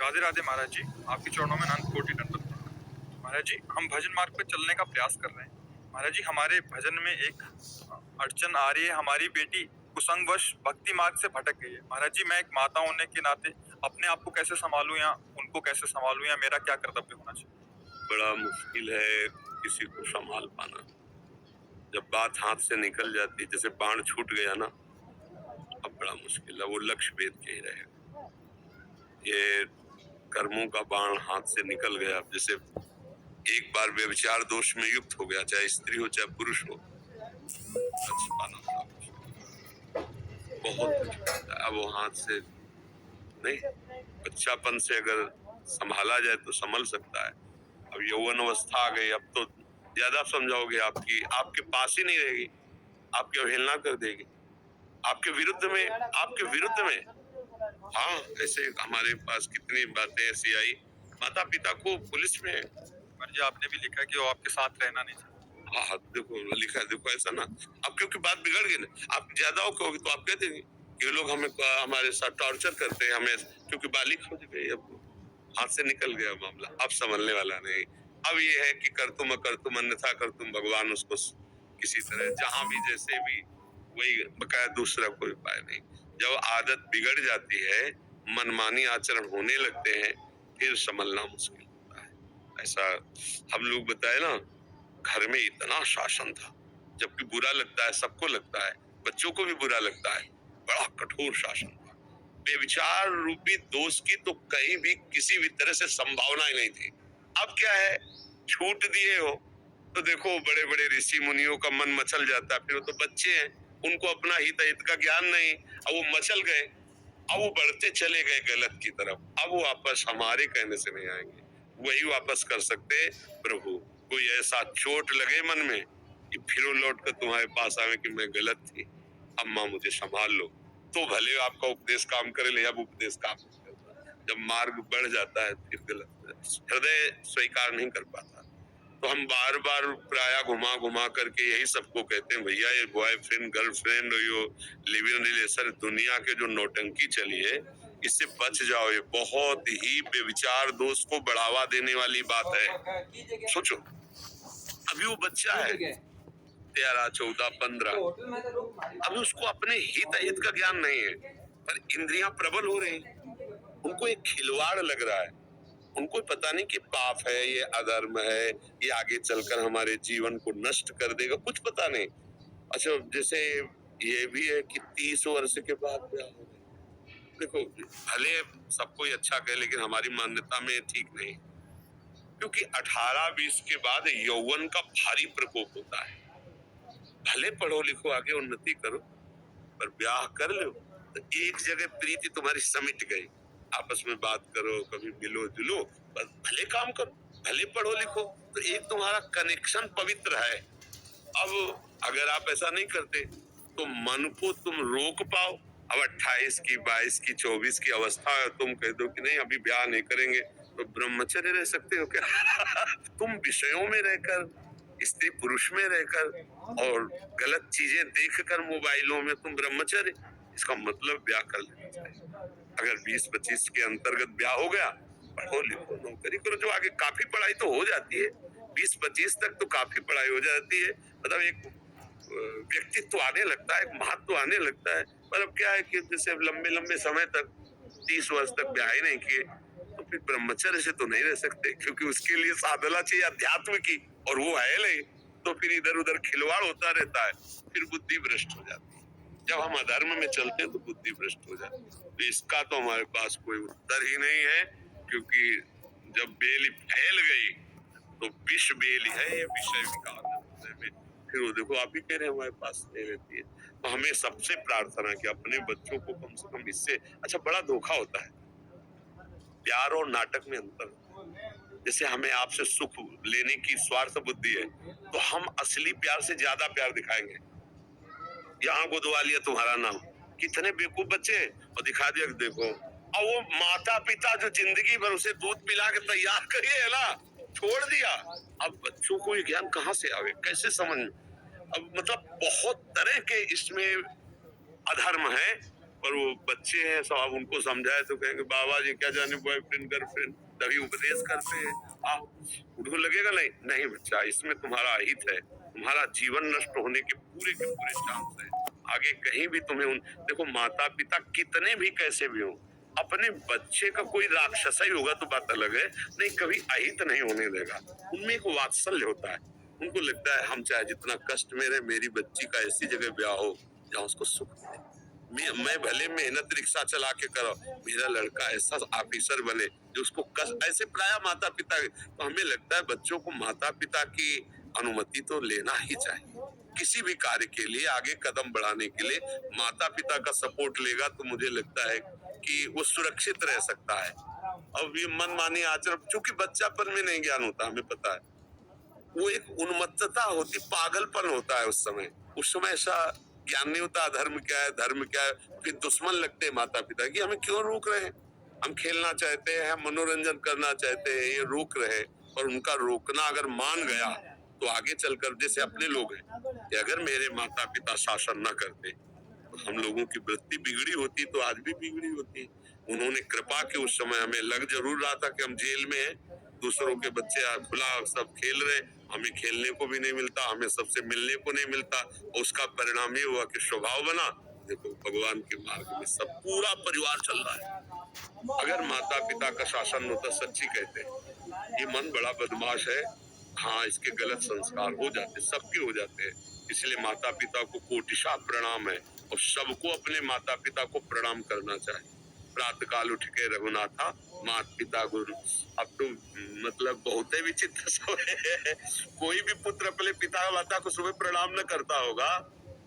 राधे राधे महाराज जी, आपके चरणों में अनंत कोटि दंडवत है। महाराज जी, हम भजन मार्ग पर चलने का प्रयास कर रहे हैं। महाराज जी, हमारे भजन में एक अड़चन आ रही है। हमारी बेटी कुसंगवश भक्ति मार्ग से भटक गई है। महाराज जी, मैं एक माता होने के नाते अपने आप को कैसे संभालूं या उनको कैसे संभालूं या मेरा क्या कर्तव्य होना चाहिए? बड़ा मुश्किल है किसी को संभाल पाना। जब बात हाथ से निकल जाती है, जैसे बाण छूट गया ना, अब बड़ा मुश्किल है। वो लक्ष्य भेद के ही रहेगा। ये कर्मों का बाण हाथ से निकल गया। जैसे एक बार व्यभिचार दोष में युक्त हो गया, चाहे स्त्री हो चाहे पुरुष हो, बच पाना बड़ा मुश्किल, बहुत मुश्किल है। अब वो हाथ से नहीं, बच्चापन से अगर संभाला जाए तो संभल सकता है। अब यौवन अवस्था आ गई, अब तो ज्यादा समझाओगे आपके पास ही नहीं रहेगी, आपकी अवहेलना कर देगी, आपके विरुद्ध में। हाँ, ऐसे हमारे पास कितनी बातें ऐसी आई। माता पिता को पुलिस में महाराज जी, आपने भी लिखा है कि वो आपके साथ रहना नहीं चाहते। हाँ, देखो लिखा है, देखो ऐसा ना। अब क्योंकि बात बिगड़ गई ना, आप ज्यादा कहोगे तो आप कह देंगे कि लोग हमारे साथ टॉर्चर करते हैं हमें, क्योंकि बालिक हो गई, अब हाथ से निकल गया मामला, अब संभलने वाला नहीं। अब ये है कि कर तुम अन्यथा कर तुम, भगवान उसको किसी तरह जहां भी जैसे भी, वही बकाया, दूसरा कोई उपाय नहीं। जब आदत बिगड़ जाती है, मनमानी आचरण होने लगते हैं, फिर संभलना मुश्किल होता है। ऐसा हम लोग बताए ना, घर में इतना शासन था, जबकि बुरा लगता है, सबको लगता है, बच्चों को भी बुरा लगता है, बड़ा कठोर शासन था। बेविचार रूपी दोष की तो कहीं भी किसी भी तरह से संभावना ही नहीं थी। अब क्या है, छूट दिए हो तो देखो बड़े बड़े ऋषि मुनियों का मन मचल जाता है। फिर वो तो बच्चे हैं, उनको अपना हित का ज्ञान नहीं, अब वो मचल गए, अब वो बढ़ते चले गए गलत की तरफ। अब वो वापस हमारे कहने से नहीं आएंगे, वही वापस कर सकते प्रभु। कोई ऐसा चोट लगे मन में कि फिर वो लौट कर तुम्हारे पास आवे कि मैं गलत थी, अम्मा मुझे संभाल लो, तो भले आपका उपदेश काम करे, ले अब उपदेश काम नहीं करता। जब मार्ग बढ़ जाता है फिर गलत, हृदय स्वीकार नहीं कर पाता। तो हम बार बार प्राय घुमा घुमा करके यही सबको कहते हैं, भैया ये बॉयफ्रेंड गर्लफ्रेंड यो लिविंग रिलेशन, दुनिया के जो नौटंकी चली है, इससे बच जाओ। ये बहुत ही बेविचार दोष को बढ़ावा देने वाली बात है। सोचो, अभी वो बच्चा है 13, 14, 15, अभी उसको अपने हित का ज्ञान नहीं है, पर इंद्रियां प्रबल हो रही, उनको एक खिलवाड़ लग रहा है। उनको पता नहीं कि पाप है, ये अधर्म है, ये आगे चलकर हमारे जीवन को नष्ट कर देगा, कुछ पता नहीं। अच्छा, जैसे ये भी है कि 30 वर्ष के बाद ब्याह हो गया। देखो, भले सबको अच्छा कहे, लेकिन हमारी मान्यता में ठीक नहीं, क्योंकि 18-20 के बाद यौवन का भारी प्रकोप होता है। भले पढ़ो लिखो, आगे उन्नति करो, पर ब्याह कर लो तो एक जगह प्रीति तुम्हारी समिट गई। आपस में बात करो, कभी मिलो जुलो, बस भले काम करो, भले पढ़ो लिखो, तो एक तुम्हारा कनेक्शन पवित्र है। अब अगर आप ऐसा नहीं करते तो मन को तुम रोक पाओ। अब 28 की, 22 की, 24 की अवस्था है, तुम कह दो कि नहीं अभी ब्याह नहीं करेंगे, तो ब्रह्मचर्य रह सकते हो क्या? तुम विषयों में रहकर, स्त्री पुरुष में रहकर और गलत चीजें देखकर मोबाइलों में तुम ब्रह्मचर्य, इसका मतलब ब्याह कर लेना चाहिए। अगर 20-25 के अंतर्गत ब्याह हो गया, पढ़ो लिखो, नौकरी करो, जो आगे काफी पढ़ाई तो हो जाती है, 20-25 तक तो काफी पढ़ाई हो जाती है, मतलब एक व्यक्तित्व आने लगता है, एक महत्व आने लगता है। पर अब क्या है कि जैसे अब लंबे समय तक 30 वर्ष तक ब्याह ही नहीं किए, तो फिर ब्रह्मचर्य से तो नहीं रह सकते, क्योंकि उसके लिए साधना चाहिए अध्यात्म की, और वो है नहीं, तो फिर इधर उधर खिलवाड़ होता रहता है, फिर बुद्धि भ्रष्ट हो जाती है। जब हम अधर्म में चलते हैं तो बुद्धि भ्रष्ट हो जाती है। तो इसका तो हमारे पास कोई उत्तर ही नहीं है, क्योंकि जब बेली फैल गई तो विष बेली है, ये विषय विकार में, फिर वो देखो आप ही कह रहे हैं हमारे पास नहीं रहती है। तो हमें सबसे प्रार्थना कि अपने बच्चों को कम से कम इससे, अच्छा बड़ा धोखा होता है, प्यार और नाटक में अंतर। जैसे हमें आपसे सुख लेने की स्वार्थ बुद्धि है, तो हम असली प्यार से ज्यादा प्यार दिखाएंगे। यहाँ गोदवा लिया तुम्हारा नाम, कितने बेवकूफ बच्चे, और दिखा दिया देखो। और वो माता पिता जो जिंदगी भर उसे दूध पिला के तैयार करिए है ना, छोड़ दिया। अब बच्चों को ये ज्ञान कहाँ से आवे, कैसे समझ? अब मतलब बहुत तरह के इसमें अधर्म है, पर वो बच्चे हैं, सब आप उनको समझाए तो कहेंगे बाबा जी क्या जाने बॉयफ्रेंड गर्लफ्रेंड, तभी उपदेश करते हैं। उनको लगेगा नहीं नहीं बच्चा, इसमें तुम्हारा अहित है, तुम्हारा जीवन नष्ट होने के पूरे चांस है। आगे कहीं भी तुम्हें देखो, माता पिता कितने भी कैसे भी हो, अपने बच्चे का कोई राक्षस ही होगा तो बात अलग है, नहीं कभी अहित नहीं होने देगा। उनमें एक वात्सल्य होता है, उनको लगता है हम चाहे जितना कष्ट में रहे, मेरी बच्ची का ऐसी जगह ब्याह हो जहाँ उसको सुख मिले। मैं भले मेहनत रिक्शा चला के करो, मेरा लड़का ऐसा ऑफिसर बने जो उसको कष्ट, ऐसे प्राय माता पिता, तो हमें लगता है बच्चों को माता पिता की अनुमति तो लेना ही चाहिए। किसी भी कार्य के लिए आगे कदम बढ़ाने के लिए माता पिता का सपोर्ट लेगा तो मुझे लगता है कि वो सुरक्षित रह सकता है। अब ये मनमानी आचरण, क्योंकि बच्चापन में नहीं ज्ञान होता, हमें पता है, वो एक उन्मत्तता होती, पागलपन होता है उस समय ऐसा ज्ञान नहीं होता धर्म क्या है, धर्म क्या है। फिर दुश्मन लगते हैं माता पिता की, हमें क्यों रोक रहे हैं, हम खेलना चाहते हैं, हम मनोरंजन करना चाहते हैं, ये रोक रहे। और उनका रोकना अगर मान गया तो आगे चलकर, जैसे अपने लोग हैं कि अगर मेरे माता पिता शासन न करते तो हम लोगों की वृत्ति बिगड़ी होती, तो आज भी बिगड़ी होती। उन्होंने कृपा की, उस समय हमें लग जरूर रहा था कि हम जेल में हैं, दूसरों के बच्चे खुला सब खेल रहे, हमें खेलने को भी नहीं मिलता, हमें सबसे मिलने को नहीं मिलता। उसका परिणाम ये हुआ कि स्वभाव बना, देखो भगवान के मार्ग में सब पूरा परिवार चल रहा है। अगर माता पिता का शासन होता, सच्ची कहते हैं ये मन बड़ा बदमाश है, हाँ इसके गलत संस्कार हो जाते, सबके हो जाते हैं। इसलिए माता पिता को कोटिशा प्रणाम है, और सबको अपने माता पिता को प्रणाम करना चाहिए। प्रातः काल उठ के रघुनाथा माता पिता गुरु, अब तो मतलब बहुत ही विचित्र समय है, कोई भी पुत्र अपने पिता माता को सुबह प्रणाम न करता होगा।